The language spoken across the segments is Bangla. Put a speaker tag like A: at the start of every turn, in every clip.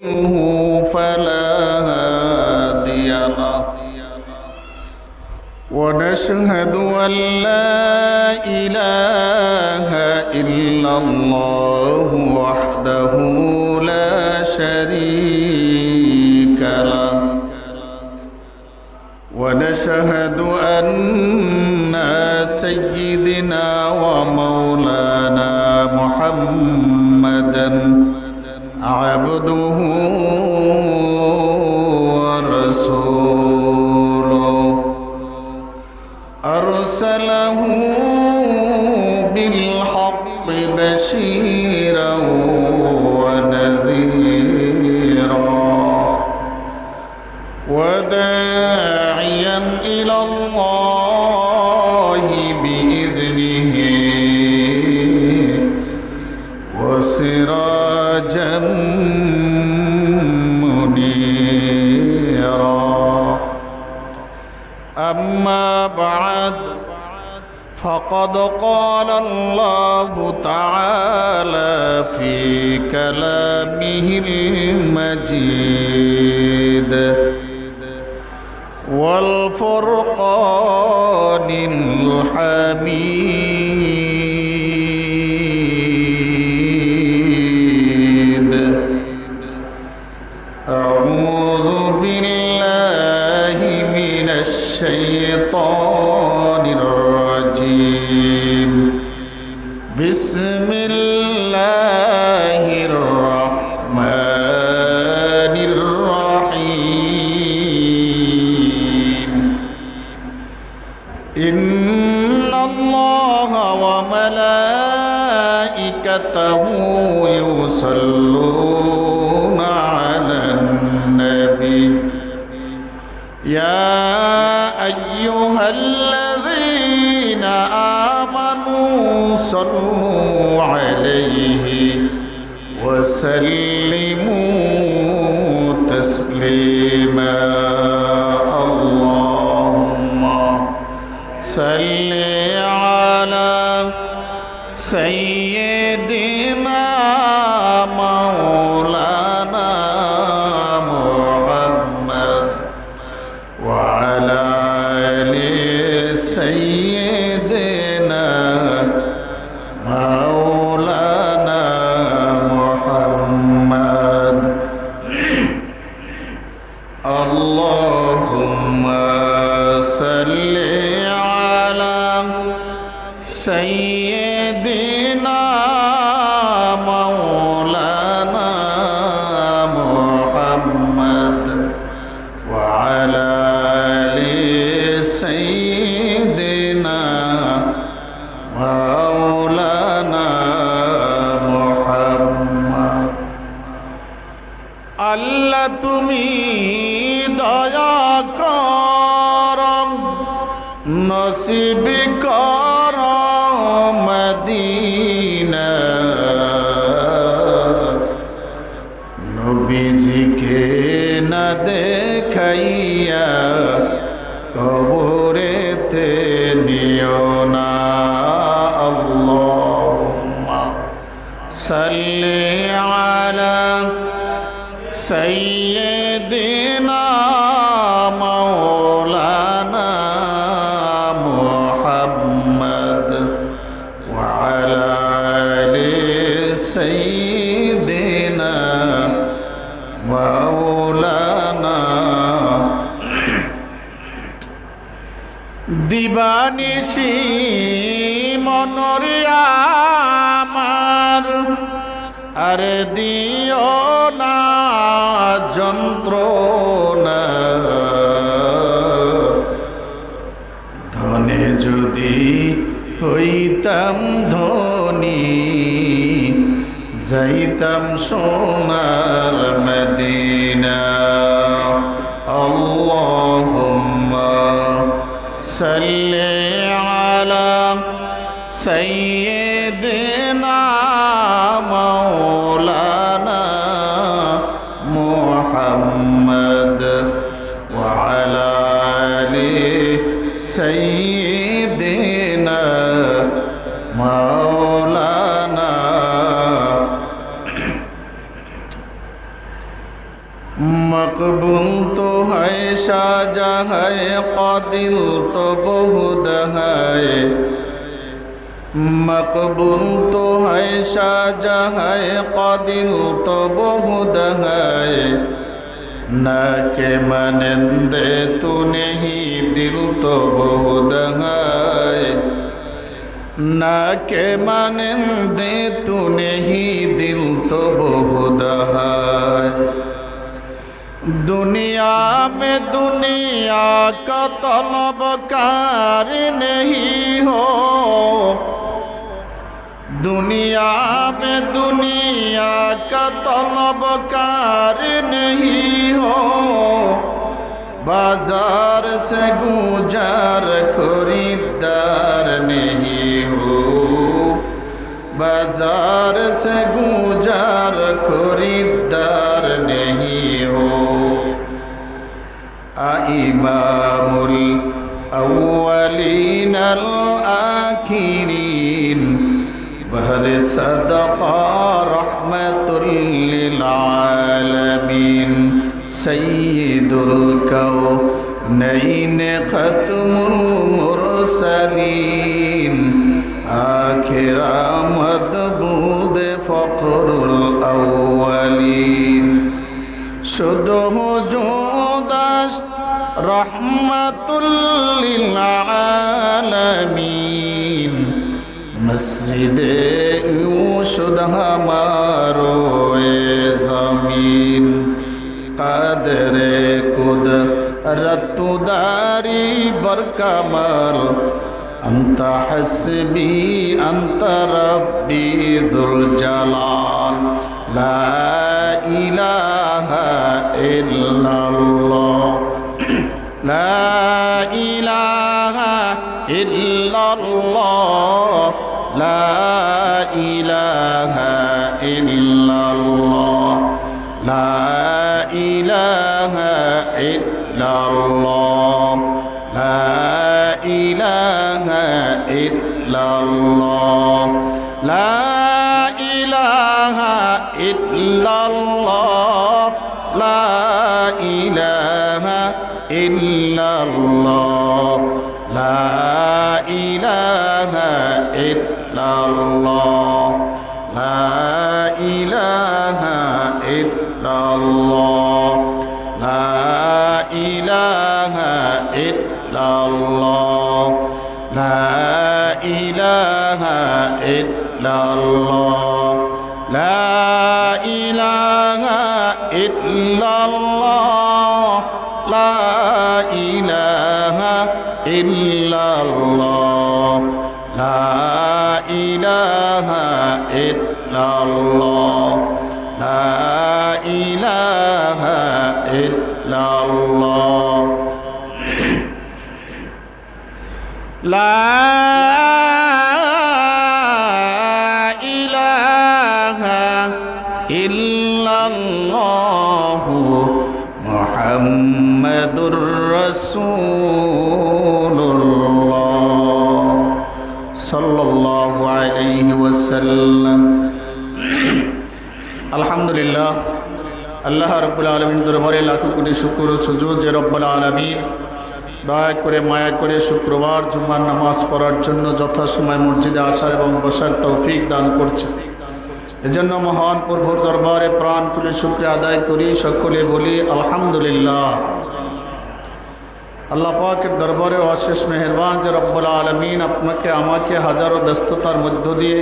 A: فلا هادي له ونشهد أن لا إله إلا الله وحده لا شريك له ونشهد أن سيدنا ومولانا محمدا عبده ورسوله أرسله بالحق بشيرا ونذيرا وداعيا إلى الله بإذنه وسراجا منيرا أما بعد فقد قال الله تعالى في كلامه المجيد والفرقان الحميد أعوذ بالله من الشيطان الرجيم بسم الله الرحمن الرحيم إن الله وملائكته يصلون على النبي يا أيها الذين آمنوا صلوا عليه وسلموا تسليما اللهم صل على سيدنا مولانا محمد وعلى آل سيدنا مولانا محمد اللهم صل على سيدنا مولانا محمد وعلى آل سيدنا مولانا محمد আল্লাহ তুমি দয়া করো নসিব করো মদিনা নবীজিকে না দেখাইয়া কবরেতে নিও না আল্লাহুম্মা সাল্লি আলা سيدنا مولانا محمد وعلى آل سيدنا مولانا দিবানিশি মনরিয়া আমার আর দিও না যন্ত্রণা ধনে যদি হইতাম ধনী যাইতাম সোনার মদিনা আল্লাহুম্মা সাল্লি আলা সাইয়্যিদিনা مولانا محمد وعلى آل سيدنا مولانا मकबूल तो है शाहजहाँ कादिल तो बहुत है मकबूल तो है शाहजहाँ कादिल तो बहुत है न के मनंदे तू नहीं दिल तो बहुत है न के मनंदे तू नहीं दिल तो बहुत है दुनिया में दुनिया का तलबकार नहीं हो दुनिया में दुनिया का तलबकार नहीं हो बाजार से गुजार खरीदार नहीं हो बाजार से गुजार खरीदार नहीं हो इमामुल अव्वलीन अल आखिरीन बहर सदका रहमतुल लिल आलमीन सय्यिदुल कौनैन खत्मुल मुरसलीन आखिर मदबूद फखरुल अव्वलीन शुद्ध जुदास्त रहमतुल लिल आलमीन मस्जिदे यूं शुद्ध हमारो ज़मीन क़द्रे कुदरत दारी बरकमल अंत हस्बी अंत रब्बी दुल जलाल ला इलाहा इल्लल्लाह ला इलाहा इल्लल्लाह ला इलाहा इल्लल्लाह ला इलाहा इल्लल्लाह ला इलाहा इल्लल्लाह ला इलाहा इल्लल्लाह ला इलाहा इल्लल्लाह ला इलाहा इल्लल्लाह ला इलाहा इल्लल्लाह ला इलाहा इल्लल्लाह ला इलाहा इल्लल्लाह ला इलाहा इल्लल्लाह ला इलाहा इल्लल्लाह ला इलाहा इल्लल्लाह ला इलाहा इल्लल्लाह ला इलाहा इल्लल्लाह मुहम्मदुर रसूलुल्लाह सल्लल्लाहु अलैहि वसल्लम अल्हम्दुलिल्लाह अल्लाह रब्बुल आलमीन दरबारे लाखो कोटी शुक्र ও সুজুদ যে রব্বুল আলামিন দয়া করে মায়া করে শুক্রবার জুমার নামাজ পড়ার জন্য যথাসময় মসজিদে আসার এবং বসার তৌফিক দান করছে এজন্য মহান প্রভুর দরবারে প্রাণ খুলে শুকরিয়া আদায় করি সকলে বলি আলহামদুলিল্লাহ আল্লাহ পাকের দরবারে অশেষ মেহেরবান যে রব্বুল আলামিন আপনাকে আমাকে হাজারো ব্যস্ততার মধ্য দিয়ে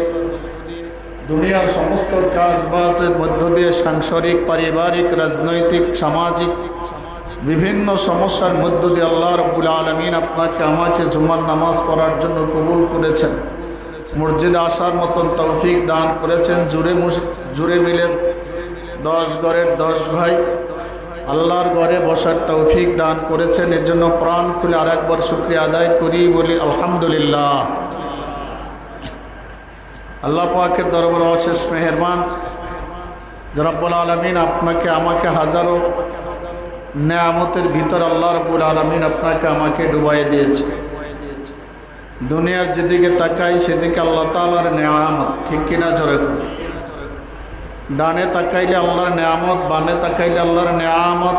A: দুনিয়ার সমস্ত কাজবাজের মধ্য দিয়ে সাংসারিক পারিবারিক রাজনৈতিক সামাজিক বিভিন্ন সমস্যার মধ্য দিয়ে আল্লাহ রব্বুল আলামিন আপনাকে আমাকে জুমার নামাজ পড়ার জন্য কবুল করেছেন মসজিদে আসার মতন তৌফিক দান করেছেন জুড়ে মিলে 10 ঘরের 10 ভাই আল্লাহর ঘরে বসার তৌফিক দান করেছেন এর জন্য প্রাণ খুলে আরেকবার শুকরিয়া আদায় করি বলি আলহামদুলিল্লাহ আল্লাহ পাকের দরবারে অশেষ মেহেরবান যে রব্বুল আলামিন আপনাকে আমাকে হাজারো নেয়ামতের ভিতর আল্লাহ রব্বুল আলামিন আপনাকে আমাকে ডুবাই দিয়েছে দুনিয়ার যেদিকে তাকাই সেদিকে আল্লাহ তাআলার নেয়ামত ঠিক কিনা জোরে ডানে তাকাইলে আল্লাহর নেয়ামত, বামে তাকাইলে আল্লাহর নেয়ামত,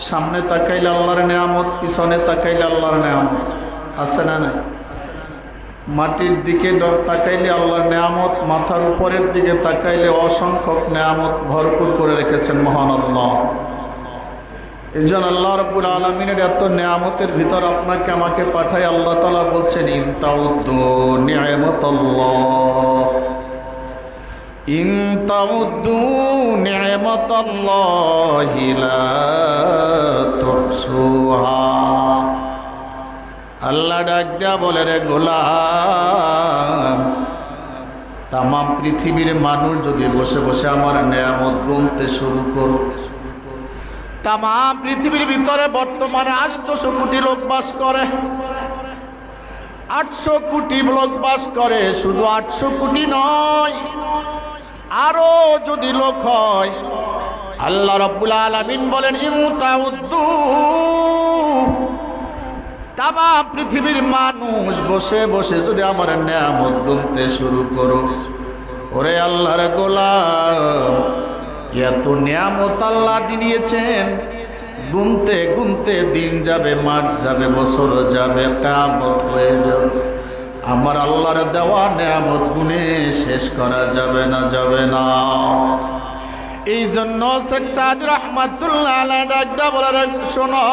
A: সামনে তাকাইলে আল্লাহর নেয়ামত, পিছনে তাকাইলে আল্লাহর নেয়ামত। আছে না নাই? মাটির দিকে তাকাইলে আল্লাহর নেয়ামত, মাথার উপরের দিকে তাকাইলে অসংখ্য নেয়ামত ভরপুর করে রেখেছেন মহান আল্লাহ। এই জন্য আল্লাহ রাব্বুল আলামিনের এত নেয়ামতের ভিতর আপনাকে আমাকে পাঠায় আল্লাহ তাআলা বলছেন, ইন তাউদ্দু নি'মাতাল্লাহ, ইন তাউদ্দু নি'মাতাল্লাহি লা তুহসুহা। আল্লাহ ডাক দেয়া বলে, রে গোলাম, তাম পৃথিবীর মানুষ যদি বসে বসে আমার নেয়ামত গুনতে শুরু করো, তাম পৃথিবীর ভিতরে বর্তমানে 800 কোটি লোক বাস করে, 800 কোটি লোক বাস করে। শুধু 800 কোটি নয়, আরো যদি লোক হয়, আল্লাহ রাব্বুল আলামিন বলেন, ইন তাউদ্দু, তাম পৃথিবীর মানুষ বসে বসে যদি আমার নেয়ামত গুনতে শুরু করো, ওরে আল্লাহর গোলাম, এত নেয়ামত আল্লাহ দিয়েছেন, গুনতে গুনতে দিন যাবে, মাস যাবে, বছর যাবে, কিয়ামত হয়ে যাবে। আমার আল্লাহর দেওয়া নেয়ামত গুনে শেষ করা যাবে না, যাবে না। এই জন্য শেখ সাদ রহমাতুল্লাহ আলাইহি ডাকদা বলে, শোনো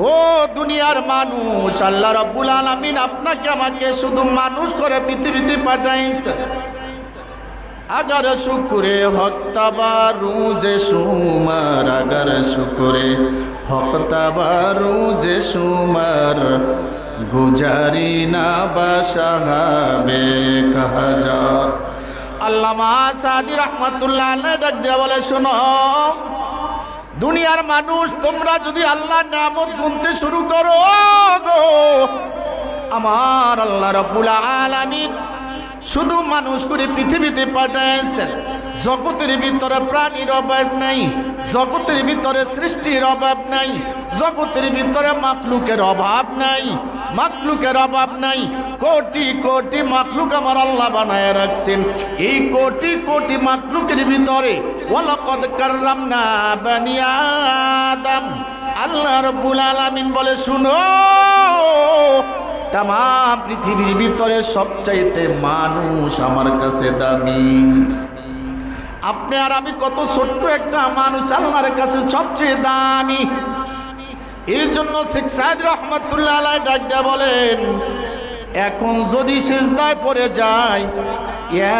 A: ও দুনিয়ার মানুষ, আল্লাহ রাব্বুল আলামিন আপনাকে আমাকে শুধু মানুষ করে পৃথিবীতে পাঠাইছে। अगर शुक्रे हफ्ताबारूज शुमर, अगर शुक्रे हफ्ताबारूज शुमर, गुजारी ना बशाबे कहजार। আল্লামা সাদি রহমাতুল্লাহ আলাইহি ডাক দিয়ে বলে, শোনো দুনিয়ার মানুষ, তোমরা যদি আল্লাহর নিয়ামত গুনতে শুরু করো গো, আমার আল্লাহ রাব্বুল আলামিন শুধু মানুষ করে পৃথিবীতে পাঠাইছেন। জগতের ভিতরে প্রাণীর অভাব নাই, জগতের ভিতরে সৃষ্টির অভাব নাই, জগতের ভিতরে মাখলুকের অভাব নাই, মাখলুকের অভাব নাই। কোটি কোটি মাখলুক আমার আল্লাহ বানায় রাখছেন। এই কোটি কোটি মাখলুকের ভিতরে ওয়ালাকাদ কাররামনা বানি আদম, আল্লাহ রাব্বুল আলামিন বলে, শুনো তাম পৃথিবীর ভিতরে সবচাইতে মানুষ আমার কাছে দামি। আপনি আর আমি কত ছোট্ট একটা মানুষ, আল্লাহর কাছে সবচেয়ে দামি। এই জন্য শেখ সাদ রহমাতুল্লাহ আলাইহি ডাক দিয়ে বলেন, এখন যদি সিজদায় পড়ে যায়,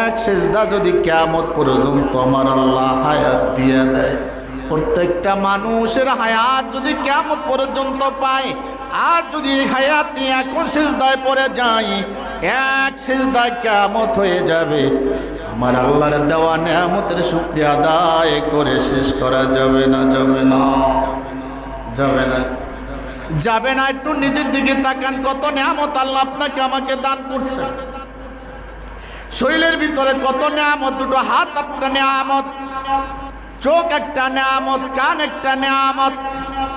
A: এক সিজদা যদি কিয়ামত পর্যন্ত আমার আল্লাহ হায়াত দিয়ে দেয়, প্রত্যেকটা মানুষের হায়াত যদি কিয়ামত পর্যন্ত পায়, আর যদি হায়াত এখন সিজদায় পড়ে যায়, এক সিজদায় কিয়ামত হয়ে যাবে। আমার আল্লাহর দেওয়া নিয়ামতের শুকরিয়া আদায় করে শেষ করা যাবে না, যাবে না, যাবে না, যাবে না। একটু নিজের দিকে তাকান, কত নিয়ামত আল্লাহ আপনাকে আমাকে দান করছে। শরীরের ভিতরে কত নিয়ামত, দুটো হাত একটা নিয়ামত, চোখ একটা নিয়ামত, কান একটা নিয়ামত,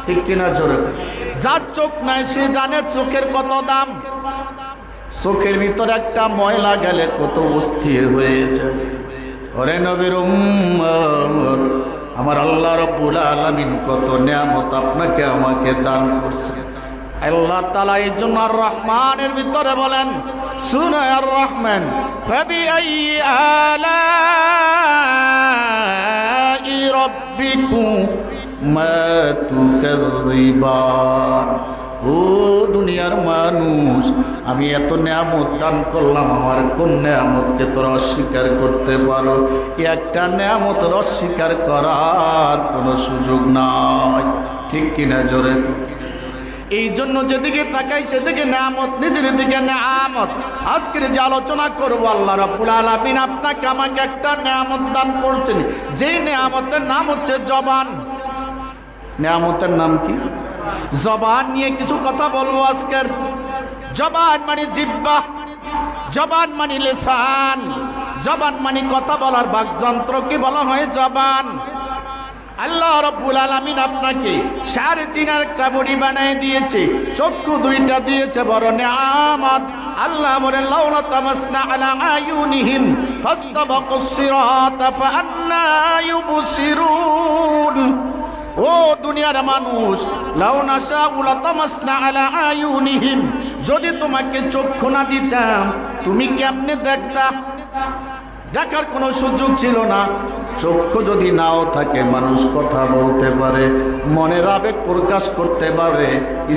A: ঠিক কিনা জোরে? যার চোখ নাই সে জানে চোখের কত দাম। চোখের ভিতরে একটা ময়লা গেলে কত অস্থির হয়ে যায়। ওরে নবীর উম্মত, আমার আল্লাহ রাব্বুল আলামিন কত নিয়ামত আপনাকে আমাকে দান করছে। আল্লাহ তাআলা এই জন্য আর রহমানের ভিতরে বলেন, সূরা আর রহমান, ফাবিআই আলাই রাব্বিকুমা তুকাযযিবান। ও দুনিয়ার মানুষ, আমি এত নিয়ামত দান করলাম, আমার কোন নিয়ামতকে তোরা অস্বীকার করতে পারো? একটা নিয়ামতের অস্বীকার করার কোনো সুযোগ নাই, ঠিক কিনা জোরে? এই জন্য যেদিকে তাকাই সেদিকে নিয়ামত, নিজের দিকে নিয়ামত। আজকের যে আলোচনা করবো, আল্লাহ রাব্বুল আলামিন আপনাকে আমাকে একটা নিয়ামত দান করছেন, যে নিয়ামতের নাম হচ্ছে জবান। নিয়ামতের নাম কি? জবান নিয়ে কিছু কথা বলবো আজকের। জবান মানে জিহ্বা, জবান মানে লিসান, জবান মানে কথা বলার বাকযন্ত্রকে বলা হয় জবান। আল্লাহ রাব্বুল আলামিন আপনাকে 3.5 একটা বডি বানিয়ে দিয়েছে, চক্ষু 2টা দিয়েছে, বড় নিয়ামত। আল্লাহ বলেন লাউলা তামাসনা আলা আয়ুনিহিম ফাস্তাবাকুস সিরাতা ফাআন্না ইউবসিরুন। ও দুনিয়ার মানুষ, লাউ নাশাউ লাতামাসনা আলা আয়ুনিহিম, যদি তোমাকে চক্ষু না দিতাম তুমি কেমনে দেখতা? দেখার কোনো সুযোগ ছিল না। চক্ষু যদি নাও থাকে মানুষ কথা বলতে পারে, মনের আবেগ প্রকাশ করতে পারে,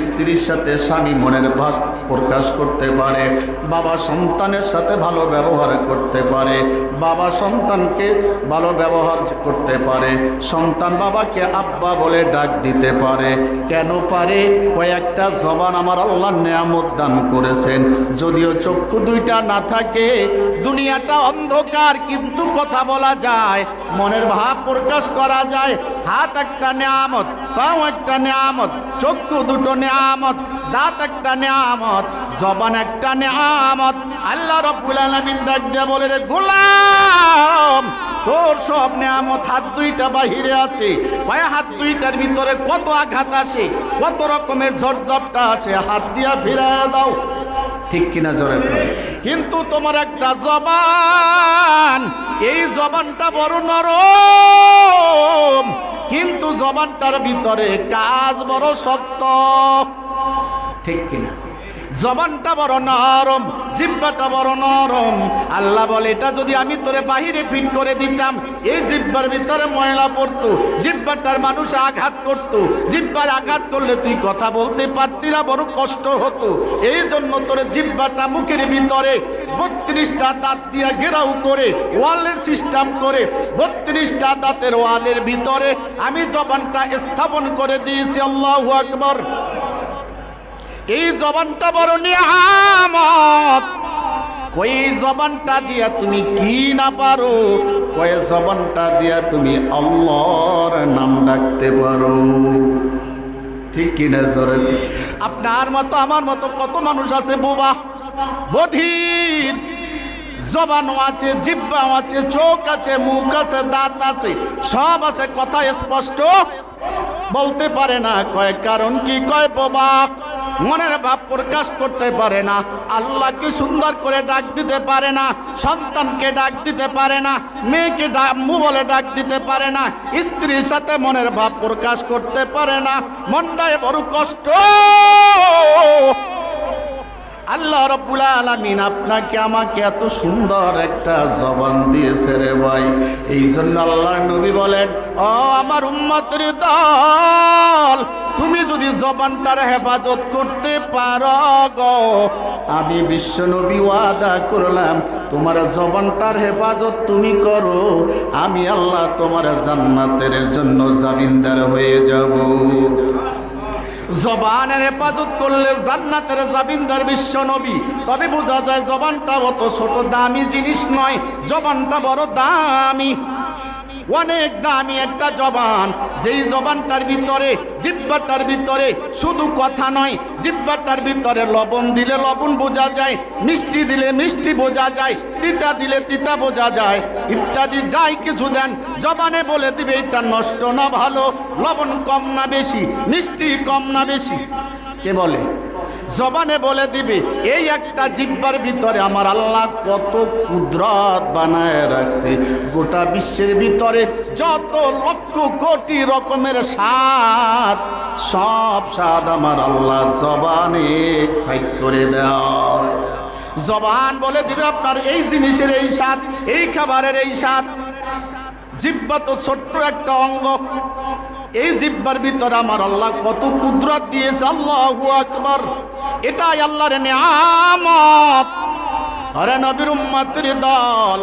A: স্ত্রীর সাথে স্বামী মনের ভাব প্রকাশ করতে পারে, বাবা সন্তানের সাথে ভালো ব্যবহার করতে পারে, বাবা সন্তানকে ভালো ব্যবহার করতে পারে, সন্তান বাবাকে আব্বা বলে ডাক দিতে পারে। কেন পারে? কয়েকটা জবান আমার আল্লাহ নেয়ামত দান করেছেন। যদিও চক্ষু দুইটা না থাকে, দুনিয়াটা অন্ধকার, কিন্তু কথা বলা যায়, মনের ভাব প্রকাশ করা যায়। হাত একটা নেয়ামত, পাও একটা নেয়ামত, চক্ষু দুটো নেয়ামত, দাঁত একটা নেয়ামত, জবান একটা নেয়ামত। আল্লাহ রাব্বুল আলামিন ডাক দিয়ে বলে, রে গোলাম, তোর সব নেয়ামত হাত দুইটা বাহিরে আছে। কয় হাত দুইটার ভিতরে কত আঘাত আসে, কত রকমের ঝড়ঝাপটা আছে, হাত দিয়া ফিরাইয়া দাও। ঠিক কিনা জোরে করে? কিন্তু তোমার একটা জবান, এই জবানটা বড় নরম, কিন্তু জবানটার ভিতরে কাজ বড় শক্ত। ঠিক কিনা? জবানটা বড় নরম, জিহ্বাটা বড় নরম। আল্লাহ বলে, এটা যদি আমি তোরে বাহিরে ফিট করে দিতাম, এই জিহ্বার ভিতরে ময়লা পড়তো, জিহ্বাটার মানুষ আঘাত করতো, জিহ্বার আঘাত করলে তুই কথা বলতে পারতি না, বড় কষ্ট হতো। এই জন্য তোরে জিহ্বাটা মুখের ভিতরে 32টা দাঁত দিয়া ঘেরাও করে ওয়ালের সিস্টেম করে 32টা দাঁতের ওয়ালের ভিতরে আমি জবানটা স্থাপন করে দিয়েছি। আল্লাহু আকবার। এই জবানটা বড় নিয়ামত। কই জবানটা দিয়া তুমি কি না পারো? কয় জবানটা দিয়া তুমি আল্লাহর নাম ডাকতে পারো। ঠিক কিনা জোরে? আপনার মতো আমার মতো কত মানুষ আছে বোবা, বধির। জবানও আছে, জিহ্বাও আছে, চোখ আছে, মুখ আছে, দাঁত আছে, সব আছে, কথা স্পষ্ট বলতে পারে না। কয় কারণ কি? কয় বোবা, মনের ভাব প্রকাশ করতে পারে না, আল্লাহকে সুন্দর করে ডাক দিতে পারে না, সন্তানকে ডাক দিতে পারে না, মেয়েকে আম্মু বলে ডাক দিতে পারে না, স্ত্রীর সাথে মনের ভাব প্রকাশ করতে পারে না, মনটায় বড় কষ্ট। আল্লাহ রাব্বুল আলামিন আপনাকে আমাকে এত সুন্দর একটা জবান দিয়েছে রে ভাই। এই জন্য আল্লাহর নবী বলেন, ও আমার উম্মতের দল, তুমি যদি জবানটার হেফাজত করতে পারো গো, আমি বিশ্ব নবী ওয়াদা করলাম তোমার জবানটার হেফাজত তুমি করো, আমি আল্লাহ তোমার জান্নাতের জন্য জামিনদার হয়ে যাব। জবানের হেফাজত করলে জান্নাতের জামিনদার বিশ্ব নবী। তবে বোঝা যায় জবানটা অত ছোট দামি জিনিস নয়, জবানটা বড় দামি, অনেক দামি একটা জবান। যেই জবানটার ভিতরে, জিহ্বাটার ভিতরে শুধু কথা নয়, জিহ্বাটার ভিতরে লবণ দিলে লবণ বোঝা যায়, মিষ্টি দিলে মিষ্টি বোঝা যায়, তিতা দিলে তিতা বোঝা যায়, ইত্যাদি যাই কিছু দেন জবানে বলে দিবে এটা নষ্ট না ভালো, লবণ কম না বেশি, মিষ্টি কম না বেশি। কে বলে? জবানে বলে দিবে। এই একটা জিহ্বার ভিতরে আমার আল্লাহ কত কুদরত বানায় রাখছে। গোটা বিশ্বের ভিতরে যত লক্ষ কোটি রকমের স্বাদ, সব স্বাদ আমার আল্লাহ জবানে সাইড করে দেয়। জবান বলে দিবে আপনার এই জিনিসের এই স্বাদ, এই খাবারের এই স্বাদ। জিহ্বা তো ছোট্ট একটা অঙ্গ, এই জিহ্বার ভিতরে আমার আল্লাহ কত কুদরত দিয়েছে। আল্লাহু আকবার। এটাই আল্লাহর নিয়ামত। আরে নবীর উম্মতের দল,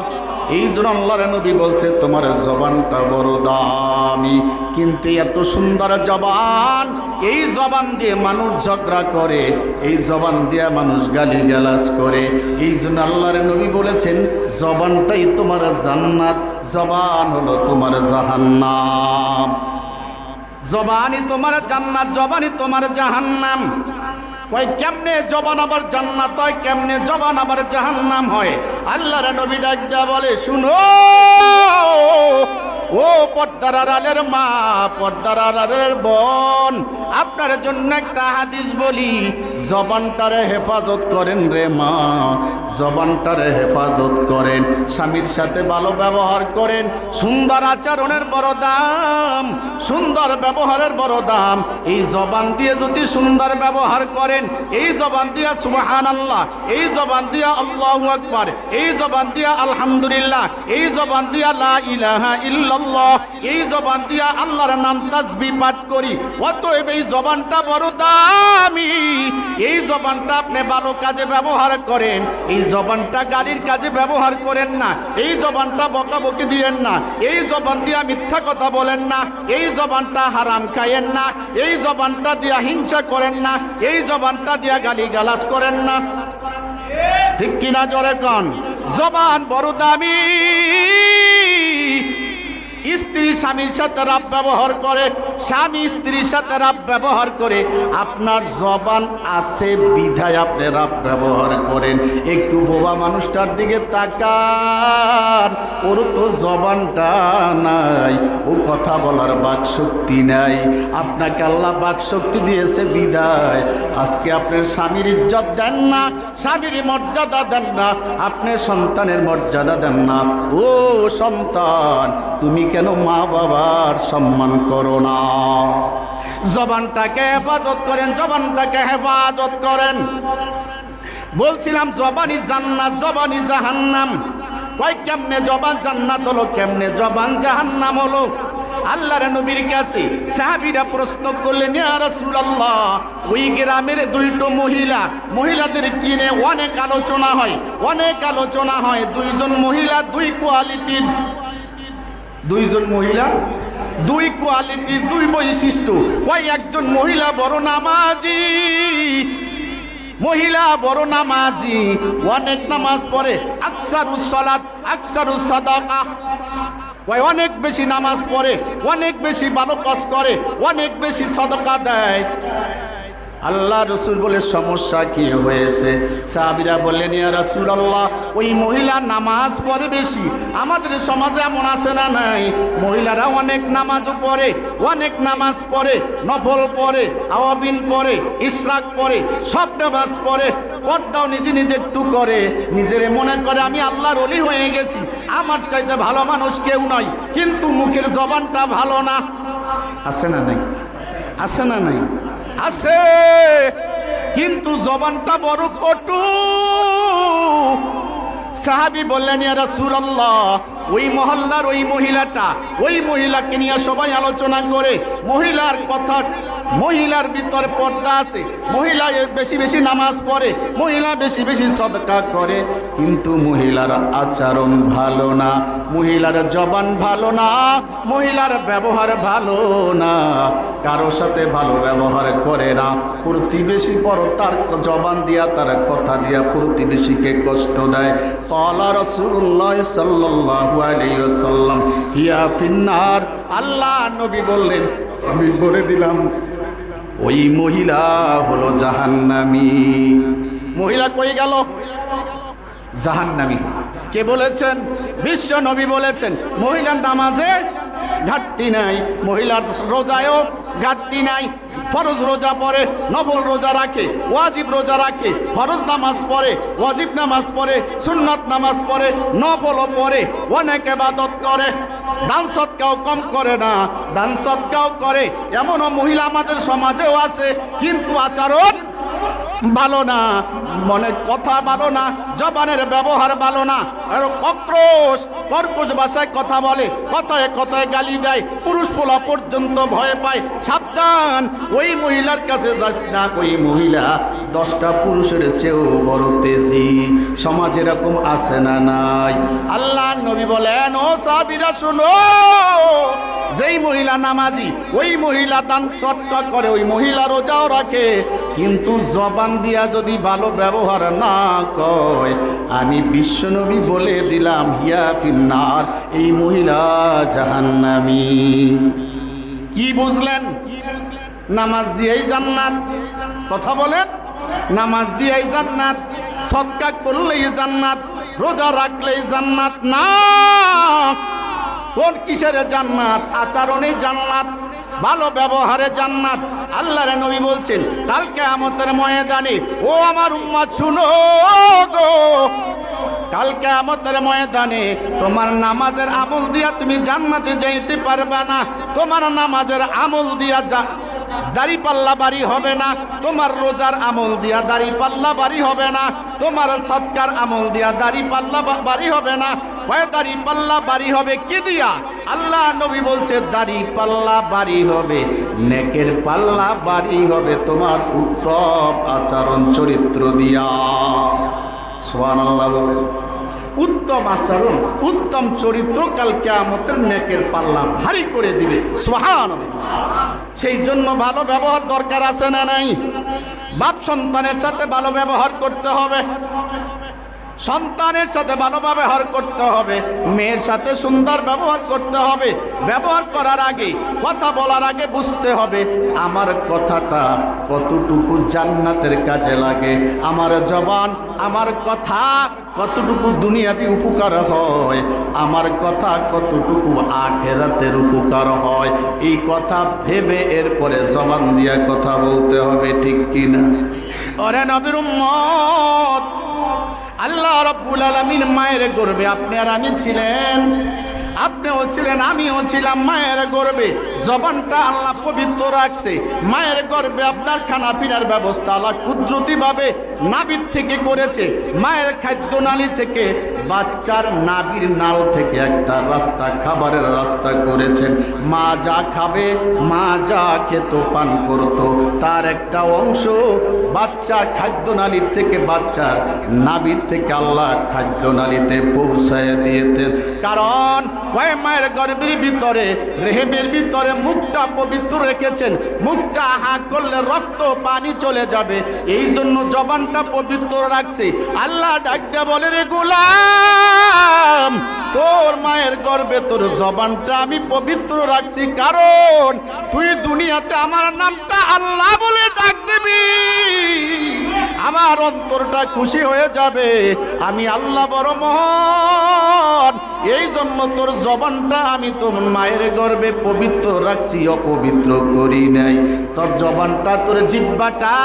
A: এই জন্য আল্লাহর নবী বলছে তোমার জবানটা বড় দামি, কিন্তু এত সুন্দর জবান, এই জবান দিয়ে মানুষ ঝগড়া করে, এই জবান দিয়ে মানুষ গালিগালাজ করে। এই জন্য আল্লাহর নবী বলেছেন জবানটাই তোমার জান্নাত, জবান হলো তোমার জাহান্নাম। জবানই তোমার জান্নাত, জবানই তোমার জাহান্নাম। কয় কেমনে জবান আবার জান্নাত হয়, কেমনে জবান আবার জাহান্নাম হয়? আল্লাহর নবী ডাক দেয়া বলে, শুনো ও পর্দার আড়ালের মা, পর্দার আড়ালের বোন, আপনার জন্য একটা হাদিস বলি। জবানটারে হেফাজত করেন রে মা, জবানটারে হেফাজত করেন, স্বামীর সাথে ভালো ব্যবহার করেন। সুন্দর আচরণের বড় দাম, সুন্দর ব্যবহারের বড় দাম। এই জবান দিয়ে যদি সুন্দর ব্যবহার করেন, এই জবান দিয়া সুবহানাল্লাহ, এই জবান দিয়া আল্লাহু আকবার, এই জবান দিয়া আলহামদুলিল্লাহ, এই জবান দিয়া লা ইলাহা ইল্লাল্লাহ, এই জবান দিয়া আল্লাহর নাম তাসবিহ পাঠ করি। অতএব এই জবানটা বড় দামি। এই জবানটা আপনি ভালো কাজে ব্যবহার করেন, এই জবানটা গালির কাজে ব্যবহার করেন না, এই জবানটা বকাবকি দিয়েন না, এই জবান দিয়া মিথ্যা কথা বলেন না, এই জবানটা হারাম খায়েন না, এই জবানটা দিয়া হিংসা করেন না, এই জবানটা দিয়া গালিগালাজ করেন না। ঠিক কিনা জোরে কোন? জবান বড় দামি। স্ত্রী স্বামীর সাথে রাব ব্যবহার করে, স্বামী স্ত্রীর সাথে রাব ব্যবহার করে। আপনার জবান আছে বিধায় আপনি রাব ব্যবহার করেন। একটু বোবা মানুষটার দিকে তাকান, ওর তো জবানটা নাই, ও কথা বলার বাকশক্তি নাই। আপনাকে আল্লাহ বাকশক্তি দিয়েছে বিধায় আজকে আপনার স্বামীর ইজ্জত দেন না, স্বামীর মর্যাদা দেন না, আপনি সন্তানের মর্যাদা দেন না। ও সন্তান, তুমি কেন মা বাবার সম্মান করো না? জবানটাকে হেফাজত করেন, জবানটাকে হেফাজত করেন। বলছিলাম জবানি জান্নাত, জবানি জাহান্নাম। কয় কেমনে জবান জান্নাত হলো, কেমনে জবান জাহান্নাম হলো? আল্লাহর নবীর কাছে সাহাবীরা প্রশ্ন করলেন, ইয়া রাসূলুল্লাহ, ওই গ্রামের দুইটো মহিলাদের কিনে অনেক আলোচনা হয়, অনেক আলোচনা হয়। দুইজন মহিলা দুই কোয়ালিটির, দুইজন মহিলা দুই কোয়ালিটির, দুই বৈশিষ্ট্য। কয় একজন মহিলা বড় নামাজি, মহিলা বড় নামাজি, অনেক নামাজ পড়ে, আকসারুস সালাত আকসারুস সাদাকা। কয় অনেক বেশি নামাজ পড়ে, অনেক বেশি ভালো কাজ করে, অনেক বেশি সাদাকা দেয়। আল্লাহ রসুল বলে সমস্যা কি হয়েছে? সাহাবীরা বললেন, ইয়া রাসূলুল্লাহ, ওই মহিলা নামাজ পড়ে বেশি। আমাদের সমাজে এমন আছে না নাই? মহিলারা অনেক নামাজও পড়ে, অনেক নামাজ পড়ে, নফল পড়ে, আওয়াবিন পড়ে, ইশরাক পড়ে, সব নামাজ পড়ে, পর্দাও নিজে নিজে একটু করে, নিজের মনে করে আমি আল্লাহর ওলি হয়ে গেছি, আমার চাইতে ভালো মানুষ কেউ নয়। কিন্তু মুখের জবানটা ভালো না। আছে না নাই? আছে না নাই? আছে। কিন্তু জবানটা বড় কটু। সাহাবী বললেন, ইয়া রাসূলুল্লাহ, ওই মহল্লার ওই মহিলাটা, ওই মহিলাকে নিয়ে সবাই আলোচনা করে। মহিলার কথা, মহিলার ভিতর পর্দা আছে, মহিলা বেশি বেশি নামাজ পড়ে, মহিলা বেশি বেশি সদকা করে, কিন্তু মহিলার আচরণ ভালো না, মহিলার জবান ভালো না, মহিলার ব্যবহার ভালো না, কারো সাথে ভালো ব্যবহার করে না। প্রতিবেশী পর তার জবান দিয়া, তার কথা দিয়া প্রতিবেশীকে কষ্ট দেয়। ক্বালা রাসূলুল্লাহ সাল্লাল্লাহু আলাইহি ওয়াসাল্লাম হিয়া ফিন্নার। আল্লাহ নবী বললেন, আমি বলে দিলাম, ওই মহিলা হলো জাহান্নামী। মহিলা কই গেল? জাহান্নামী। কে বলেছেন? বিশ্ব নবী বলেছেন। মহিলার নামাজে ঘাটতি নাই, মহিলার রোজায়ও ঘাটতি নাই। ফরজ রোজা পড়ে, নফল রোজা রাখে, ওয়াজিব রোজা রাখে, ফরজ নামাজ পড়ে, ওয়াজিব নামাজ পড়ে, সুন্নাত নামাজ পড়ে, নফলও পড়ে, অনেক ইবাদত করে, দান সদকাও কম করে না, দান সদকাও করে। এমনও মহিলা আমাদের সমাজেও আছে, কিন্তু আচরণ ভালো না, মনের কথা ভালো না, জবানের ব্যবহার ভালো না, আর কর্কশ ভাষায় কথা বলে, কথায় কথায় গালি দেয়, পুরুষ পোলা পর্যন্ত ভয় পায়। সাবধান, ওই মহিলার কাছে যাস না। ওই মহিলা 10টা পুরুষের চেয়েও বড় তেজি। সমাজ এরকম আছে না নাই? আল্লাহ নবী বলেন, ও সাহাবীরা শুনো, যেই মহিলা নামাজি, ওই মহিলা দান সদকা করে, ওই মহিলা রোজাও রাখে, কিন্তু জবান দিয়া যদি ভালো ব্যবহার না কয়, আমি বিশ্বনবী বলে দিলাম, হিয়া ফিন্নার, এই মহিলা জাহান্নামী। কি বুঝলেন? নামাজ দিয়েই জান্নাত। কথা বলেন, নামাজ দিয়েই জান্নাত, সদকা করলেই জান্নাত, রোজা রাখলেই জান্নাত না। কোন কিসের জান্নাত? আচরণে জান্নাত। ভালো ব্যবহারে জান্নাত। আল্লাহর নবী বলছেন কাল কিয়ামতের ময়দানে, ও আমার উম্মত শুনো গো, কাল কিয়ামতের ময়দানে তোমার নামাজের আমল দিয়া তুমি জান্নাতে যাইতে পারবে না। তোমার নামাজের আমল দিয়া দাড়ি পাল্লা বাড়ি হবে না, তোমার রোজার আমল দিয়া দাড়ি পাল্লা বাড়ি হবে না, তোমার সৎকার আমল দিয়া দাড়ি পাল্লা বাড়ি হবে না। কয় দাড়ি পাল্লা বাড়ি হবে কি দিয়া? আল্লাহ নবী বলছে দাড়ি পাল্লা বাড়ি হবে, নেকের পাল্লা বাড়ি হবে তোমার উত্তম আচরণ চরিত্র দিয়া। সুবহানাল্লাহ বলে। উত্তম আচরণ, উত্তম চরিত্র কাল কিয়ামতের নেকের পাল্লা ভারী করে দিবে। সুবহানাল্লাহ। সেই জন্য ভালো ব্যবহার দরকার আছে না নাই? বাপ সন্তানের সাথে ভালো ব্যবহার করতে হবে, সন্তানের সাথে ভালো ব্যবহার করতে হবে, মেয়ের সাথে সুন্দর ব্যবহার করতে হবে। ব্যবহার করার আগে, কথা বলার আগে বুঝতে হবে আমার কথাটা কতটুকু জান্নাতের কাজে লাগে, আমার জবান, আমার কথা কতটুকু দুনিয়াবি উপকার হয়, আমার কথা কতটুকু আখিরাতের উপকার হয়। এই কথা ভেবে এরপরে জবান দিয়ে কথা বলতে হবে, ঠিক কিনা? ওরে নবীর উম্মত, আল্লাহ রাব্বুল আলামিন মায়ের গর্ভে আপনি আর আমি ছিলেন, আপনিও ছিলেন, আমিও ছিলাম মায়ের গর্ভে। জবানটা আল্লাহ পবিত্র রাখছে। মায়ের গর্ভে আপনার খানা পিনার ব্যবস্থা আল্লাহ কুদরতিভাবে নাভির থেকে করেছে। মায়ের খাদ্যনালী থেকে, বাচ্চার নাভির নাল থেকে একটা রাস্তা, খাবারের রাস্তা করেছেন। মা যা খাবে, মা যা খেত পান করত, তার একটা অংশ বাচ্চার খাদ্যনালীর থেকে, বাচ্চার নাভির থেকে আল্লাহ খাদ্যনালীতে পৌঁছায় দিয়েছেন। কারণ কয় মায়ের গর্ভের ভিতরে, রেহেমের ভিতরে মুখটা পবিত্র রেখেছেন। মুখটা হা করলে রক্ত পানি চলে যাবে, এই জন্য জবানটা পবিত্র রাখছে। আল্লাহ ডাক দিয়ে বলে, রে গোলাম, তোর মায়ের গর্ভে তোর জবানটা আমি পবিত্র রাখছি, কারণ তুই দুনিয়াতে আমার নামটা আল্লাহ বলে ডাক দিবি, আমার অন্তরটা খুশি হয়ে যাবে, আমি আল্লাহ বড় মহান। এই জন্য তোর জবানটা আমি তোর মায়ের গর্ভে পবিত্র রাখছি, অপবিত্র করি নাই। তোর জবানটা, তোর জিহ্বাটা,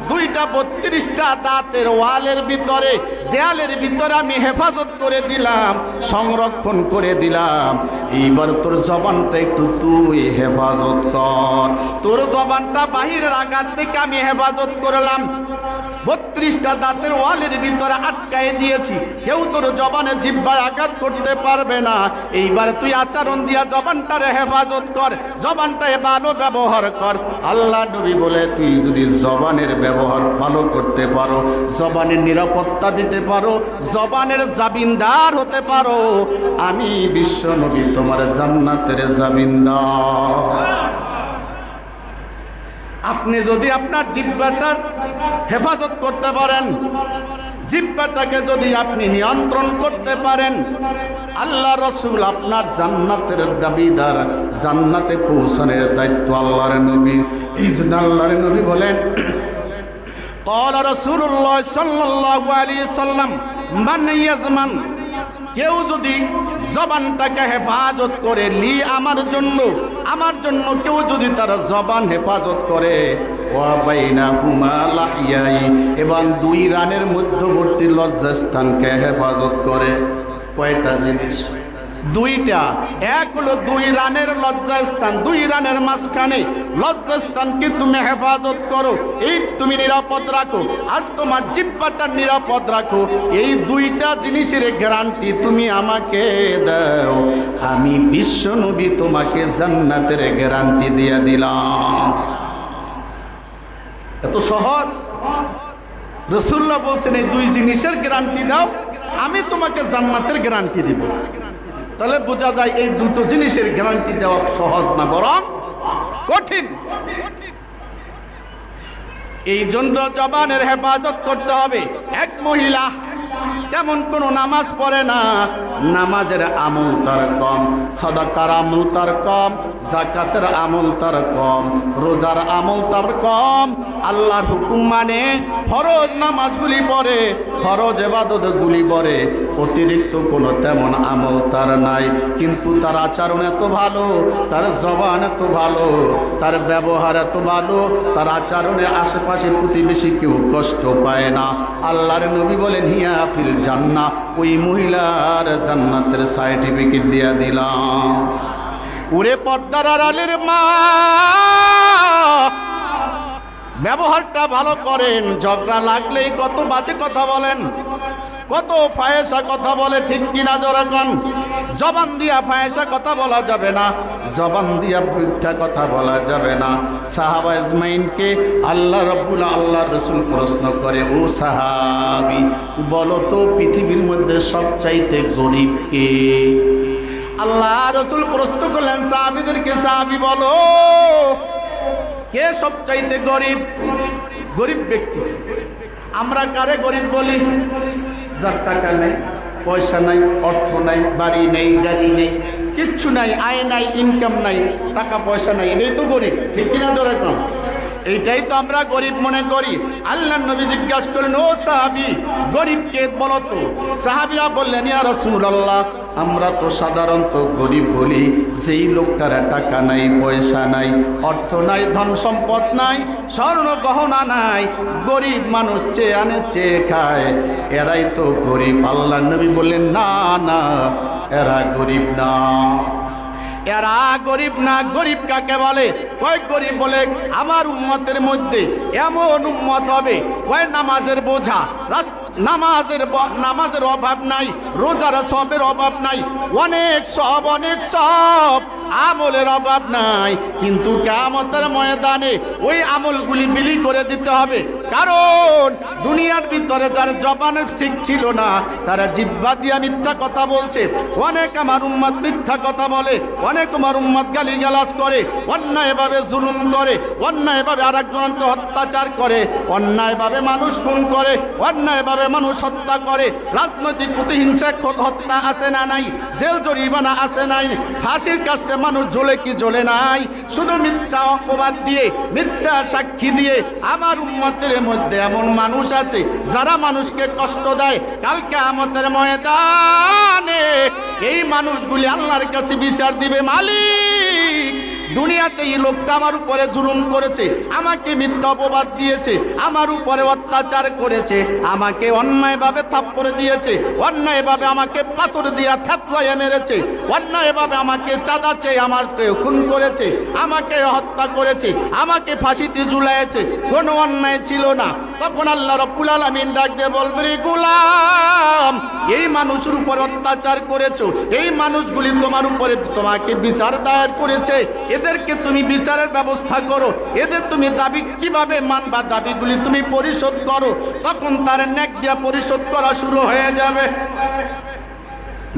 A: দুইটা 32টা দাঁতের ওয়ালের ভিতরে, দেয়ালের ভিতরে আমি হেফাজত করে দিলাম, সংরক্ষণ করে দিলাম। এইবার তোর জবানটা একটু তুই হেফাজত কর। তোর জবানটা বাহিরের আঘাত থেকে আমি হেফাজত করলাম। 32টা দাঁতের ওয়ালের ভিতরে আটকায় দিয়েছি, কেউ তোর জবানে জিহ্বায় আঘাত করতে পারবে না। এইবার তুই আচরণ দিয়া জবানটারে হেফাজত কর, জবানটায় ভালো ব্যবহার কর। আল্লাহ নবী বলে, তুই যদি জবানের ব্যবহার ভালো করতে পারো, জবানের নিরাপত্তা দিতে পারো, জবানের জামিনদার হতে পারো, আমি বিশ্ব নবী তোমার জান্নাতের জামিনদার। আপনি যদি আপনার জিহ্বাটার হেফাজত করতে পারেন, জিহ্বাটাকে যদি আপনি নিয়ন্ত্রণ করতে পারেন, আল্লাহ রাসূল আপনার জান্নাতের দাবিদার, জান্নাতে পৌঁছানোর দায়িত্ব আল্লাহর নবী। এই জন্য আল্লাহর নবী বলেন, ক্বালা রাসূলুল্লাহ সাল্লাল্লাহু আলাইহি সাল্লাম, মান ইয়াজমান, কেউ যদি জবানটাকে হেফাজত করে, লি আমার জন্য কেউ যদি তার জবান হেফাজত করে, ওয়া বাইনাহুমা লাহইয়াই, এবং দুই রানের মধ্যবর্তী লজ্জাস্থানকে হেফাজত করে। কয়টা জিনিস? দুইটা। এক হলো দুই রানের লজ্জাস্থান, দুই রানের মাঝখানে লজ্জাস্থানকে তুমি হেফাজত করো, এই তুমি নিরাপদ রাখো, আর তোমার জিহ্বাটা নিরাপদ রাখো। এই দুইটা জিনিসের গ্যারান্টি তুমি আমাকে দাও, আমি বিশ্ব নবী তোমাকে জান্নাতের গ্যারান্টি দিয়ে দিলাম। এত সহজ। রাসূলুল্লাহ বলছেন, এই দুই জিনিসের গ্যারান্টি দাও, আমি তোমাকে জান্নাতের গ্যারান্টি দিব। তাহলে বোঝা যায় এই দুটো জিনিসের গ্যারান্টি দেওয়া সহজ না, বরং কঠিন। এই জন্য জবানের হেফাজত করতে হবে। এক মহিলা তেমন কোনো নামাজ পড়ে না, নামাজের আমল তার কম, সাদাকার আমল তার কম, যাকাতের আমল তার কম, রোজার আমল তার কম, আল্লাহর হুকুম মানে ফরজ নামাজগুলি পড়ে, ফরজ ইবাদত গুলি বরে, অতিরিক্ত কোনো তেমন আমল তার নাই, কিন্তু তার আচরণ এত ভালো, তার জবান এত ভালো, তার ব্যবহার এত ভালো, তার আচরণে আশেপাশে প্রতিবেশী কেউ কষ্ট পায় না। আল্লাহর নবী বলেন হিয়া ফিল জান্নাহ, ওই মহিলার জান্নাতের সার্টিফিকেট দিয়ে দিলাম। ওরে পর্দার আড়ালের মা, ব্যবহারটা ভালো করেন, ঝগড়া লাগলেই কত বাজে কথা বলেন, কত ফায়েসা কথা বলে, ঠিক কিনা জোরে কোন? জবান দিয়া ফায়েসা কথা বলা যাবে না, জবান দিয়া মিথ্যা কথা বলা যাবে না। সাহাবা ইসমাইনকে আল্লাহ রাসূল প্রশ্ন করে, ও সাহাবী বলো তো পৃথিবীর মধ্যে সবচাইতে গরিব কে? আল্লাহ রাসূল প্রশ্ন করলেন সাহাবীদেরকে, সাহাবী বলো কে সবচাইতে গরিব? গরিব ব্যক্তি আমরা কারে গরিব বলি? যার টাকা নাই, পয়সা নাই, অর্থ নাই, বাড়ি নেই, গাড়ি নেই, কিচ্ছু নাই, আয় নাই, ইনকাম নাই, টাকা পয়সা নাই, এটাই তো গরিব, ঠিক কিনা জোরে কম? এইটাই তো আমরা গরিব মনে করি। আল্লাহর নবী জিজ্ঞাসা করলেন, ও সাহাবী গরিব কে বলো তো? সাহাবীরা বললেন, ইয়া রাসূলুল্লাহ আমরা তো সাধারণত গরিব বলি যেই লোকটার টাকা নাই, পয়সা নাই, অর্থ নাই, ধন সম্পদ নাই, স্বর্ণ গহনা নাই, গরিব মানুষ চেয়ে আনে চেয়ে খায়, এরাই তো গরিব। আল্লাহর নবী বললেন, না না, এরা গরিব না, এরা গরিব না। গরিব কাকে বলে? কয় গরিব বলে আমার উম্মতের মধ্যে এমন উম্মত হবে, কয় নামাজের বোঝা, নামাজের অভাব নাই, রোজার সবের অভাব নাই, অনেক সব আমলের অভাব নাই, কিন্তু কিয়ামতের ময়দানে ওই আমলগুলি বিলি করে দিতে হবে। কারণ দুনিয়ার ভিতরে যার জবানের ঠিক ছিল না, তারা জিহ্বা দিয়া মিথ্যা কথা বলছে। অনেক আমার উম্মত মিথ্যা কথা বলে, অনেক আমার উম্মত গালিগালাজ করে, অন্যায়ভাবে জুলুম করে, অন্যায়ভাবে আরেকজনকে অত্যাচার করে, অন্যায়ভাবে মানুষ খুন করে, অন্যায়ভাবে মানুষ হত্যা করে। রাজনৈতিক প্রতিহিংসা হত্যা আছে না নাই? জেল জরিমানা আছে নাই? ফাঁসির কাস্টে মানুষ জ্বলে কি জ্বলে নাই? শুধু মিথ্যা অপবাদ দিয়ে, মিথ্যা সাক্ষী দিয়ে আমার উম্মতের মধ্যে এমন মানুষ আছে যারা মানুষকে কষ্ট দেয়। কালকে কিয়ামতের ময়দানে এই মানুষগুলি আল্লাহর কাছে বিচার দিবে, মালিক দুনিয়াতে এই লোকটা আমার উপরে জুলুম করেছে, আমাকে মিথ্যা অপবাদ দিয়েছে, আমার উপরে অত্যাচার করেছে, আমাকে অন্যায়ভাবে থাপ্পড় দিয়েছে, অন্যায়ভাবে আমাকে পাথর দিয়া থেতলাইয়া মেরেছে, অন্যায়ভাবে আমাকে চাঁদা চেয়ে আমাকে খুন করেছে, আমাকে হত্যা করেছে, আমাকে ফাঁসিতে ঝুলাইয়েছে, কোনো অন্যায় ছিল না। তখন আল্লাহ রাব্বুল আলামিন ডাক দিয়ে বলবে, রে গোলাম এই মানুষের উপর অত্যাচার করেছো, এই মানুষগুলি তোমার উপরে তোমাকে বিচার দায়ের করেছে, এদেরকে তুমি বিচারের ব্যবস্থা করো, এদের তুমি দাবি কিভাবে মানবা, দাবিগুলি তুমি পরিশোধ করো। তখন তার নেক দিয়া পরিশোধ করা শুরু হয়ে যাবে।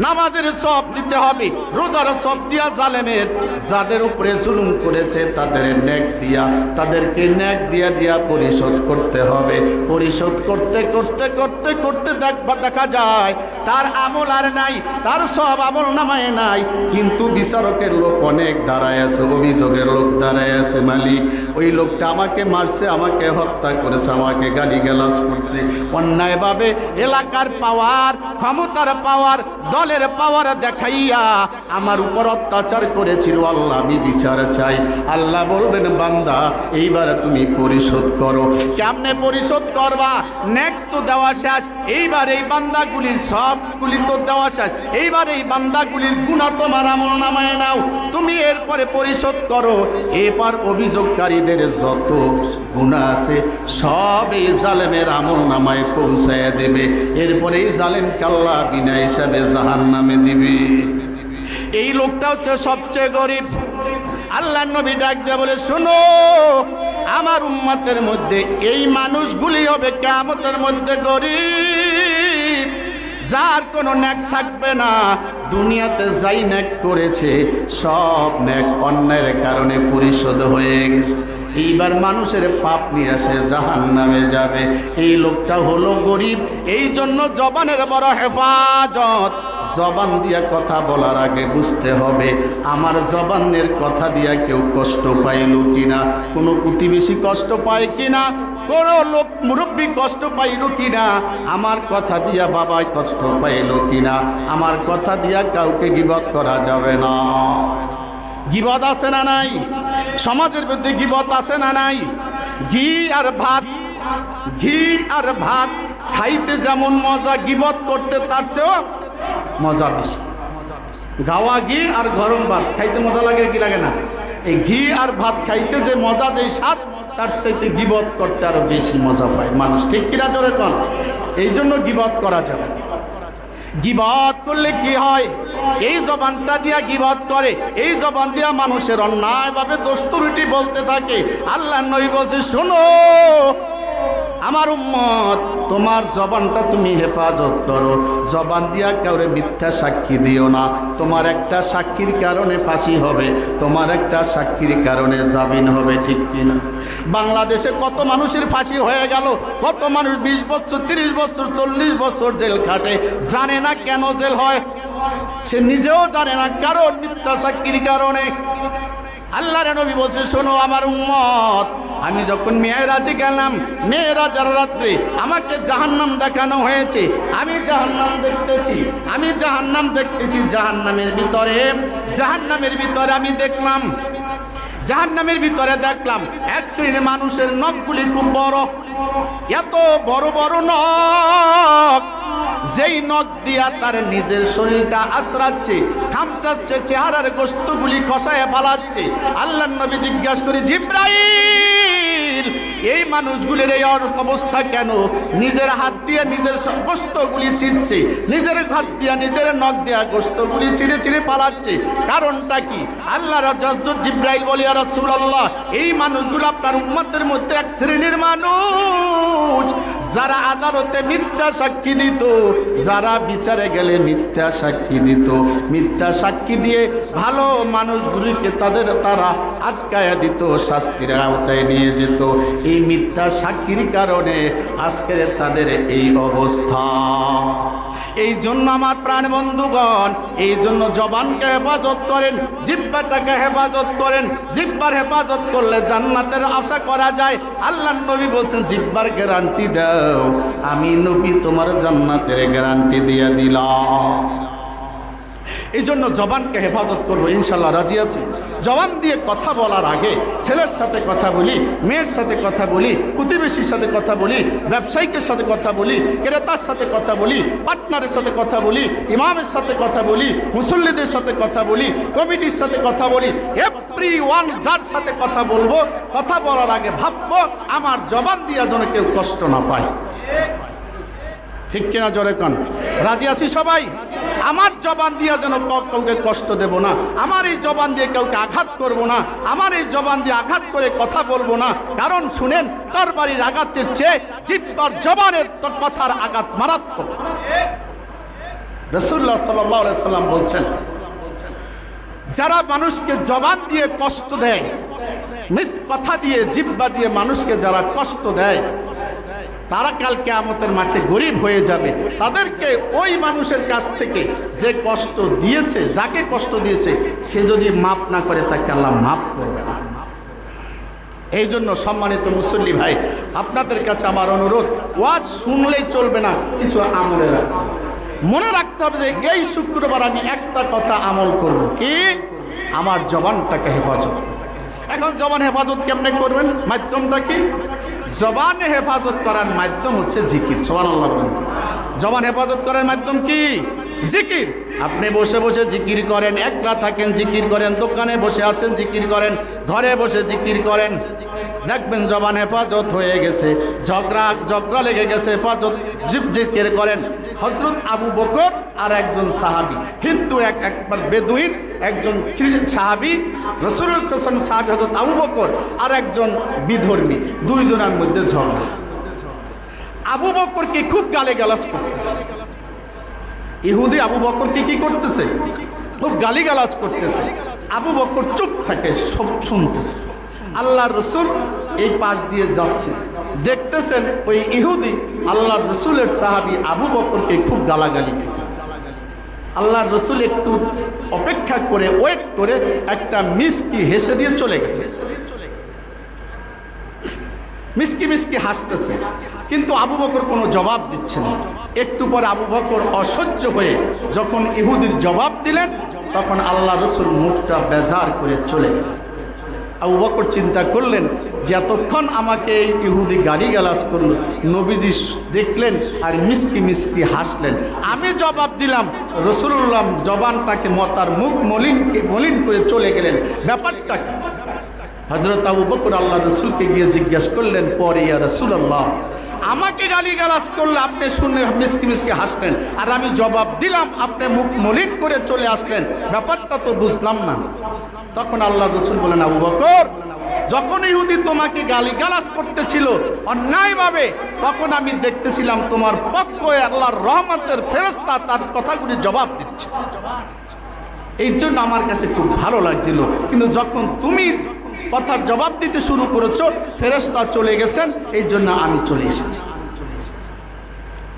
A: নামাজের সব দিতে হবে, রোজার সব দিয়া জালেমের যাদের উপরে জুলুম করেছে তাদের নেক দিয়া, তাদেরকে নেক দিয়া দিয়া পরিশোধ করতে হবে। পরিশোধ করতে করতে করতে করতে দেখা যায় তার আমল আর নাই, তার সব আমল নামায় নাই, কিন্তু বিচারকের লোক অনেক দাঁড়ায় আছে, অভিযোগের লোক দাঁড়ায় আছে, মালিক ওই লোকটা আমাকে মারছে, আমাকে হত্যা করেছে, আমাকে গালিগালাজ করছে, অন্যায়ভাবে এলাকার পাওয়ার, ক্ষমতার পাওয়ার, দলের পাওয়ার দেখাইয়া আমার উপর অত্যাচার করেছিল, আল্লাহ আমি বিচার চাই। আল্লাহ বলবেন, বান্দা এইবার তুমি পরিশোধ করো। কেমনে পরিশোধ করবা? নেক তো দেওয়া শেষ, এইবার এই বান্দাগুলির সবগুলি তো দেওয়া শেষ, এইবার এই বান্দাগুলির গুনাহ তোমার আমল নামায় নাও, তুমি এরপরে পরিশোধ করো। এবার অভিযোগকারীদের যত গুনাহ আছে সব এই জালেমের আমল নামায় পৌঁছায় দেবে, এরপরে এই জালেমকে আল্লাহ বিনা হিসাবে জাহান্নামে দিবে। এই লোকটা হচ্ছে সবচেয়ে গরিব। আল্লাহর নবী ডাক দিয়ে বলে, শোনো আমার উম্মতের মধ্যে এই মানুষগুলি হবে কিয়ামতের মধ্যে গরিব, যার কোনো নেক থাকবে না। দুনিয়াতে যাই নেক করেছে সব নেক অন্যায়ের কারণে পরিশোধ হয়ে গেছে, এইবার মানুষের পাপ নিয়ে আসে জাহান্নামে যাবে। এই লোকটা হলো গরিব, এই জন্য জবানের বড় হেফাজত, জবান দিয়া কথা বলার আগে বুঝতে হবে আমার জবানের কথা দিয়া কেউ কষ্ট পাইল কিনা, কোনো প্রতিবেশী কষ্ট পায় কিনা, কোনো লোক মুরব্বী কষ্ট পাইল কিনা, আমার কথা দিয়া বাবাই কষ্ট পাইল কিনা। আমার কথা দিয়া কাউকে গীবত করা যাবে না। গীবত আছে না নাই? সমাজের মধ্যে গীবত আছে না নাই? ঘি আর ভাত, ঘি আর ভাত খাইতে যেমন মজা, গীবত করতে তার চেয়েও মজা বেশি। গাওয়া ঘি আর গরম ভাত খাইতে মজা লাগে কি লাগে না? এই ঘি আর ভাত খাইতে যে মজা, যে স্বাদ, তার চাইতে গীবত করতে আরো বেশি মজা পায় মানুষ। ঠিক কিনা জোরে কর? এই জন্য গীবত করা যাবে। গীবত করলে কি হয়? এই জবানটা দিয়া গীবত করে, এই জবান দিয়া মানুষের অন্যায়ভাবে দোস্তুরুটি বলতে থাকে। আল্লাহর নবী বলছে, শোনো আমার উম্মত, তোমার জবানটা তুমি হেফাজত করো, জবান দিয়া কাউরে মিথ্যা সাক্ষী দিও না। তোমার একটা সাক্ষীর কারণে ফাঁসি হবে, তোমার একটা সাক্ষীর কারণে জামিন হবে। ঠিক কিনা? বাংলাদেশে কত মানুষের ফাঁসি হয়ে গেল, কত মানুষ 20 বছর 30 বছর 40 বছর জেল খাটে, জানে না কেন জেল হয়, সে নিজেও জানে না, কারণ মিথ্যা সাক্ষীর কারণে। আল্লাহর নবী বলছে, শোনো আমার উম্মত, আমি যখন মেরাজে গেলাম, মেরাজের রাত্রে আমাকে জাহান্নাম দেখানো হয়েছে, আমি জাহান্নাম দেখতেছি, আমি জাহান্নাম দেখতেছি। জাহান্নামের ভিতরে আমি দেখলাম, জাহান্নামের ভিতরে দেখলাম এক শ্রেণীর মানুষের নখগুলি খুব বড়, এত বড় বড় নখ, যেই নখ দিয়া তার নিজের শরীরটা আশ্রাচ্ছে, খামচাচ্ছে, চেহারার গোশতগুলি খসায় পালাচ্ছে। আল্লাহর নবী জিজ্ঞাসা করে, জিব্রাইল, এই মানুষগুলির এই অবস্থা কেন? নিজের হাত দিয়ে নিজের গোশতগুলি ছিঁড়ছে, নিজের হাত দিয়া নিজের নখ দিয়া গোশতগুলি ছিঁড়ে ছিঁড়ে পালাচ্ছে, কারণটা কি? আল্লাহ হযরত জিব্রাইল বলে, ইয়া রাসূলুল্লাহ, এই মানুষগুলো আপনার উম্মতের মধ্যে এক শ্রেণীর মানুষ যারা আদালতে মিথ্যা সাক্ষী দিত, যারা বিচারে গেলে মিথ্যা সাক্ষী দিত, মিথ্যা সাক্ষী দিয়ে ভালো মানুষগুলিকে তারা আটকায়া দিত, শাস্তির আওতায় নিয়ে যেত। এই মিথ্যা সাক্ষীর কারণে আজকের তাদের এই অবস্থা। এই জন্য আমার প্রাণ বন্ধুগণ, এই জন্য জবানকে হেফাজত করেন, জিহ্বাটাকে হেফাজত করেন। জিহ্বার হেফাজত করলে জান্নাতের আশা করা যায়। আল্লাহর নবী বলছেন, জিহ্বার গ্যারান্টি দাও, আমি নবী তোমার জান্নাতের গ্যারান্টি দিয়ে দিলাম। এই জন্য জবানকে হেফাজত করবো, ইনশাল্লাহ রাজি আছি। জবান দিয়ে কথা বলার আগে ছেলের সাথে কথা বলি, মেয়ের সাথে কথা বলি, প্রতিবেশীর সাথে কথা বলি, ব্যবসায়িকের সাথে কথা বলি, ক্রেতার সাথে কথা বলি, পার্টনারের সাথে কথা বলি, ইমামের সাথে কথা বলি, মুসল্লিদের সাথে কথা বলি, কমিটির সাথে কথা বলি। এভরিওয়ান যার সাথে কথা বলবো, কথা বলার আগে ভাববো আমার জবান দিয়ে যেন কেউ কষ্ট না পায়। ঠিক কিনা জোরে কন? রাজি আছি সবাই? আমার জবান দিয়ে যেন কাউকে কষ্ট দেব না, আমার এই জবান দিয়ে কাউকে আঘাত করব না, আমার এই জবান দিয়ে আঘাত করে কথা বলবো না। কারণ শুনেন, তরবারির আঘাতের চেয়ে জিহ্বার জবানের কথার আঘাত মারাত্মক। রাসূলুল্লাহ সাল্লাল্লাহু আলাইহি সাল্লাম বলছেন, যারা মানুষকে জবান দিয়ে কষ্ট দেয়, মিথ্যা কথা দিয়ে জিহ্বা দিয়ে মানুষকে যারা কষ্ট দেয়, তারা কাল কিয়ামতের মাঠে গরিব হয়ে যাবে। তাদেরকে ওই মানুষের কাছ থেকে যে কষ্ট দিয়েছে, যাকে কষ্ট দিয়েছে, সে যদি মাপ না করে তাকে আল্লাহ মাপ করবে না। এই জন্য সম্মানিত মুসল্লি ভাই, আপনাদের কাছে আমার অনুরোধ, ওয়াজ শুনলেই চলবে না, কিছু আমলে রাখতে মনে রাখতে হবে যে এই শুক্রবার আমি একটা কথা আমল করব, কি? আমার জবানটাকে হেফাজত। এখন জবান হেফাজত কেমনে করবেন? মাধ্যমটা কি? জবানে হেফাজত করার মাধ্যম হচ্ছে জিকির। সুবহানাল্লাহ। জবান হেফাজত করার মাধ্যম কি? জিকির। আপনি বসে বসে জিকির করেন, একলা থাকেন জিকির করেন, দোকানে বসে আছেন জিকির করেন, ঘরে বসে জিকির করেন, দেখবেন জবান হেফাজত হয়ে গেছে। ঝগড়া লেগে গেছে, হেফাজত জিকির করেন। হযরত আবু বকর আর একজন সাহাবী, হিন্দু একবার বেদুইন, একজন সাহাবী, রাসূলুল্লাহ সাল্লাল্লাহু আলাইহি ওয়াসাল্লাম সাহাবী হযরত আবু বকর আর একজন বিধর্মী, দুইজনের মধ্যে ঝগড়া। আবু বকরকে খুব গালিগালাজ করতেছে, ইহুদি আবু বকরকে কি করতেছে? খুব গালিগালাজ করতেছে। আবু বকর চুপ থাকে, সব শুনতেছে। আল্লাহর রাসূল এই পাশ দিয়ে যাচ্ছে, দেখতেছেন ওই ইহুদি আল্লাহর রাসূলের সাহাবী আবু বকরকে খুব গালাগালি। আল্লাহর রসুল একটু অপেক্ষা করে ওয়েট করে একটা মিষ্টি হেসে দিয়ে চলে গেছে। মিষ্টি মিষ্টি হাসতেছে, কিন্তু আবু বকর কোনো জবাব দিচ্ছে না। একটু পরে আবু বকর অসহ্য হয়ে যখন ইহুদির জবাব দিলেন, তখন আল্লাহ রসুল মুখটা বেজার করে চলে গেলেন। আবু বকর চিন্তা করলেন যে এতক্ষণ আমাকে এই ইহুদি গালিগালাজ করলো, নবীজি দেখলেন আর মিষ্টি মিষ্টি হাসলেন। আমি জবাব দিলাম, রসুল্লাহ জবানটাকে তার মুখ মলিন করে চলে গেলেন। ব্যাপারটা কি? হযরত আবু বকর আল্লাহ রসুলকে গিয়ে জিজ্ঞেস করলেন, পরে ইয়া রাসূলুল্লাহ, আমাকে গালিগালাজ করলে আপনি শুনে মিষ্টি মিষ্টি হাসলেন, আর আমি জবাব দিলাম আপনি মুখ মলিন করে চলে আসলেন, ব্যাপারটা তো বুঝলাম না। তখন আল্লাহ রসুল বলেন, আবু বকর, যখন ইহুদি তোমাকে গালিগালাজ করতেছিল অন্যায়ভাবে, তখন আমি দেখতেছিলাম তোমার পক্ষে আল্লাহর রহমতের ফেরেশতা তার কথাগুলি জবাব দিচ্ছে। এই জন্য আমার কাছে খুব ভালো লাগছিল। কিন্তু যখন তুমি কথার জবাব দিতে শুরু করেছো, ফেরেশতা চলে গেছেন, এই জন্য আমি চলে এসেছি।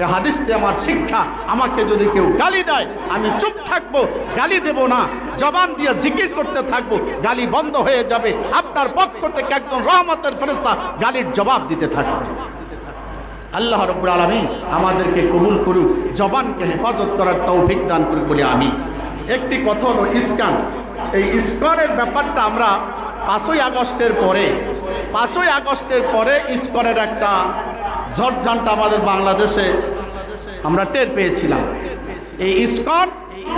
A: এই হাদিসতে আমার শিক্ষা, আমাকে যদি কেউ গালি দেয় আমি চুপ থাকবো, গালি দেব না, জবান দিয়ে জিকির করতে থাকবো, গালি বন্ধ হয়ে যাবে। আপনার পক্ষ থেকে একজন রহমতের ফেরেশতা গালির জবাব দিতে থাকবে। আল্লাহ রাব্বুল আলামিন আমাদেরকে কবুল করুক, জবানকে হেফাজত করার তৌফিক দান করুক বলে আমি। একটি কথা হলো ইস্কন। এই ইস্কনের ব্যাপারটা আমরা 5ই আগস্টের পরে ইস্কনের একটা ঝড়ঝানটা আমাদের বাংলাদেশে আমরা টের পেয়েছিলাম। এই ইস্কন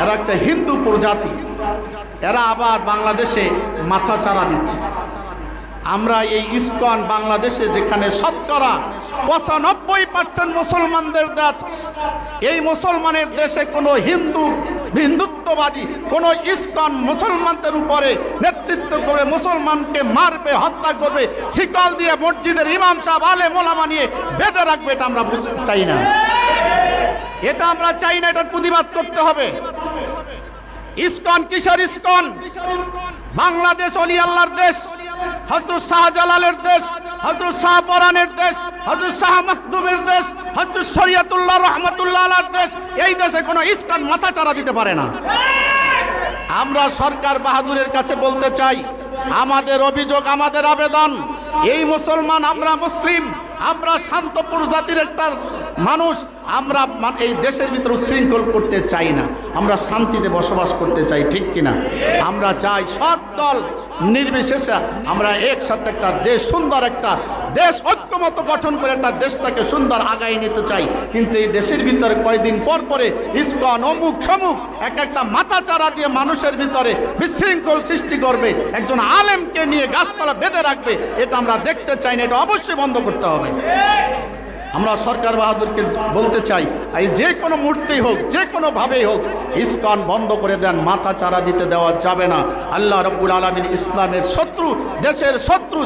A: এরা একটা হিন্দু প্রজাতি, এরা আবার বাংলাদেশে মাথা চারা দিচ্ছে। আমরা এই ইস্কন বাংলাদেশে, যেখানে শতকরা 95% মুসলমানদের দেশ, এই মুসলমানের দেশে কোনো হিন্দুত্ববাদী কোনো ইস্কন মুসলমানদের উপরে নেতৃত্ব করে মুসলমানকে মারবে, হত্যা করবে, শিকল দিয়ে মসজিদের ইমাম সাহেব আলেম ওলামা নিয়ে বেঁধে রাখবে, এটা আমরা চাই না। এটা আমরা চাই না, এটার প্রতিবাদ করতে হবে। ইস্কন কিসের ইস্কন? বাংলাদেশ ওলি আল্লাহর দেশ, হযরত শাহজালালের দেশ, হযরত শাহপরানের দেশ, হযরত শাহ মাহদুমের দেশ, হযরত শরিয়তুল্লাহ রহমাতুল্লাহ আলাইহির দেশ। এই দেশে কোনো ইস্কন মাথা চারা দিতে পারে না। আমরা সরকার বাহাদুরের কাছে বলতে চাই, আমাদের অভিযোগ, আমাদের আবেদন, এই মুসলমান, আমরা মুসলিম, আমরা শান্ত প্রজাতির একটা মানুষ, আমরা এই দেশের ভিতরে উচ্ছৃঙ্খল করতে চাই না, আমরা শান্তিতে বসবাস করতে চাই, ঠিক কিনা? আমরা চাই সব দল নির্বিশেষে আমরা একসাথে একটা দেশ, সুন্দর একটা দেশ ঐক্যমত গঠন করে একটা দেশটাকে সুন্দর আগায় নিতে চাই। কিন্তু এই দেশের ভিতরে কয়েকদিন পর পরে ইস্কন অমুক সমুক একটা মাথা চারা দিয়ে মানুষের ভিতরে বিশৃঙ্খল সৃষ্টি করবে, একজন আলেমকে নিয়ে গাছতলা বেঁধে রাখবে, এটা আমরা দেখতে চাই না, এটা অবশ্যই বন্ধ করতে হবে। আমরা সরকার বাহাদুরকে বলতে চাই, এই যে কোনো মূর্তি হোক, যে কোনো ভাবেই হোক, ইস্কন বন্ধ করে দেন, মাথা চারা দিতে দেওয়া যাবে না। আল্লাহ রাব্বুল আলামিন ইসলামের শত্রু, দেশের শত্রু,